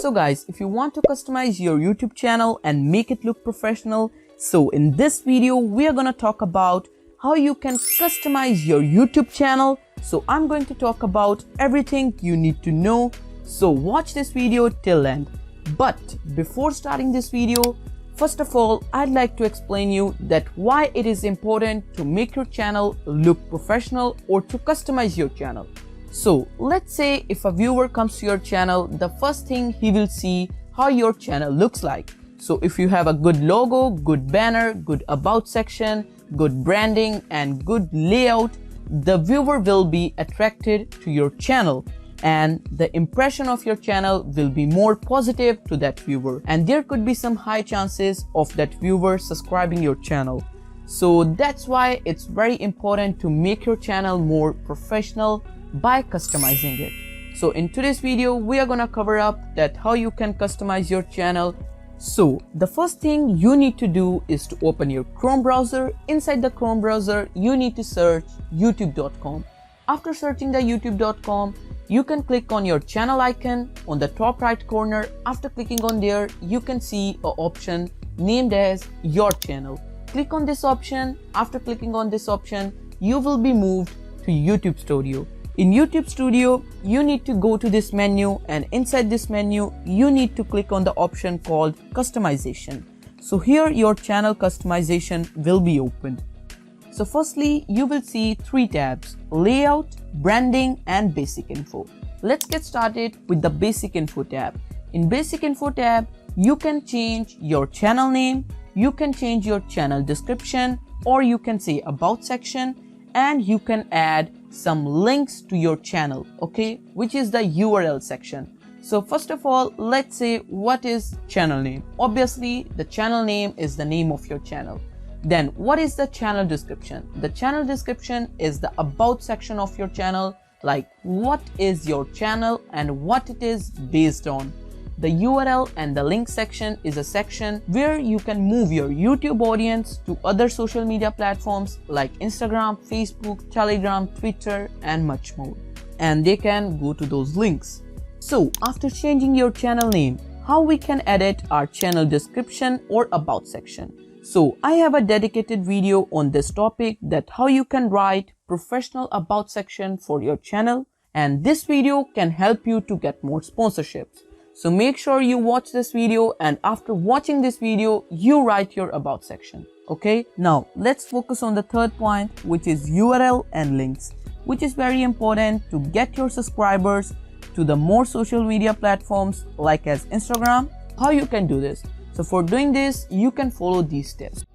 So guys, if you want to customize your YouTube channel and make it look professional, so in this video we are going to talk about how you can customize your YouTube channel. So I'm going to talk about everything you need to know. So watch this video till end. But before starting this video, first of all, I'd like to explain you that why it is important to make your channel look professional or to customize your channel. So let's say if a viewer comes to your channel, the first thing he will see how your channel looks like. So if you have a good logo, good banner, good about section, good branding and good layout, the viewer will be attracted to your channel and the impression of your channel will be more positive to that viewer, and there could be some high chances of that viewer subscribing your channel. So that's why it's very important to make your channel more professional by customizing it. So in today's video we are gonna cover up that how you can customize your channel. So the first thing you need to do is to open your Chrome browser. Inside the Chrome browser you need to search youtube.com. After searching the youtube.com, you can click on your channel icon on the top right corner. After clicking on there, you can see an option named as your channel. Click on this option. After clicking on this option, you will be moved to YouTube Studio. In YouTube Studio, you need to go to this menu, and inside this menu, you need to click on the option called Customization. So here your channel customization will be opened. So firstly, you will see three tabs: Layout, Branding and Basic Info. Let's get started with the Basic Info tab. In Basic Info tab, you can change your channel name, you can change your channel description, or you can say About section, and you can add some links to your channel, okay, which is the URL section. So first of all, let's say what is channel name. Obviously the channel name is the name of your channel. Then what is the channel description? The channel description is the About section of your channel, like what is your channel and what it is based on. The URL and the link section is a section where you can move your YouTube audience to other social media platforms like Instagram, Facebook, Telegram, Twitter and much more. And they can go to those links. So after changing your channel name, how we can edit our channel description or About section? So I have a dedicated video on this topic, that how you can write professional About section for your channel, and this video can help you to get more sponsorships. So make sure you watch this video, and after watching this video you write your About section. Okay, now let's focus on the third point, which is URL and links, which is very important to get your subscribers to the more social media platforms like as Instagram. How you can do this? So for doing this, you can follow these steps.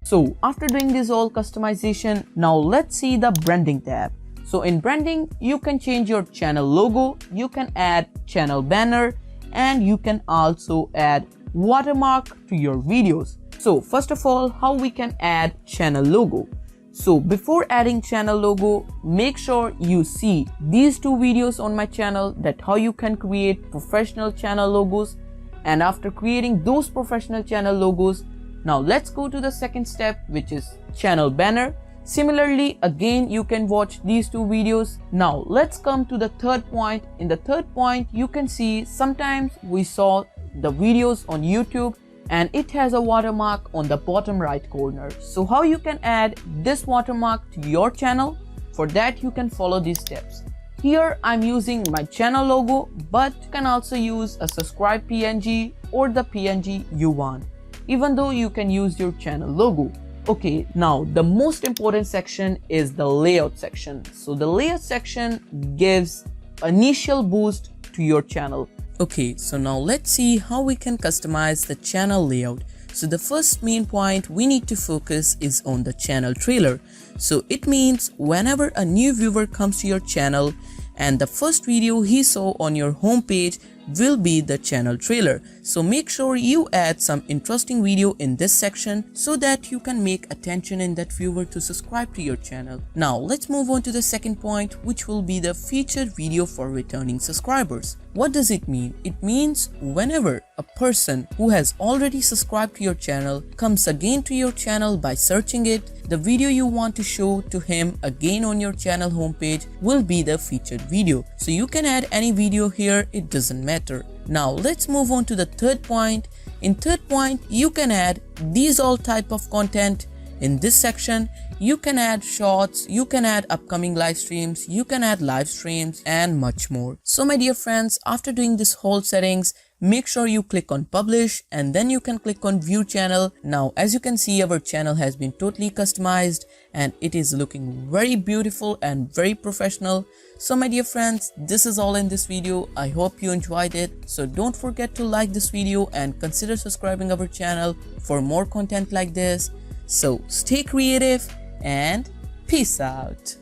So after doing this all customization, now let's see the branding tab. So in branding, you can change your channel logo, you can add channel banner, and you can also add watermark to your videos. So first of all, how we can add channel logo? So before adding channel logo, make sure you see these two videos on my channel, that how you can create professional channel logos. And after creating those professional channel logos, now let's go to the second step, which is channel banner. Similarly, again you can watch these two videos. Now let's come to the third point. In the third point, you can see sometimes we saw the videos on YouTube and it has a watermark on the bottom right corner. So how you can add this watermark to your channel? For that you can follow these steps. Here I'm using my channel logo, but you can also use a subscribe PNG or the PNG you want, even though you can use your channel logo. Okay, now the most important section is the layout section. So the layout section gives initial boost to your channel. Okay, so now let's see how we can customize the channel layout. So the first main point we need to focus is on the channel trailer. So it means whenever a new viewer comes to your channel and the first video he saw on your homepage will be the channel trailer. So make sure you add some interesting video in this section so that you can make attention in that viewer to subscribe to your channel. Now let's move on to the second point, which will be the featured video for returning subscribers. What does it mean? It means whenever a person who has already subscribed to your channel comes again to your channel by searching it, the video you want to show to him again on your channel homepage will be the featured video. So you can add any video here, it doesn't matter. Now let's move on to the third point. In third point, you can add these all type of content. In this section, you can add shorts, you can add upcoming live streams, you can add live streams and much more. So my dear friends, after doing this whole settings, make sure you click on publish and then you can click on view channel. Now as you can see, our channel has been totally customized and it is looking very beautiful and very professional. So my dear friends, this is all in this video. I hope you enjoyed it. So don't forget to like this video and consider subscribing our channel for more content like this. So stay creative and peace out.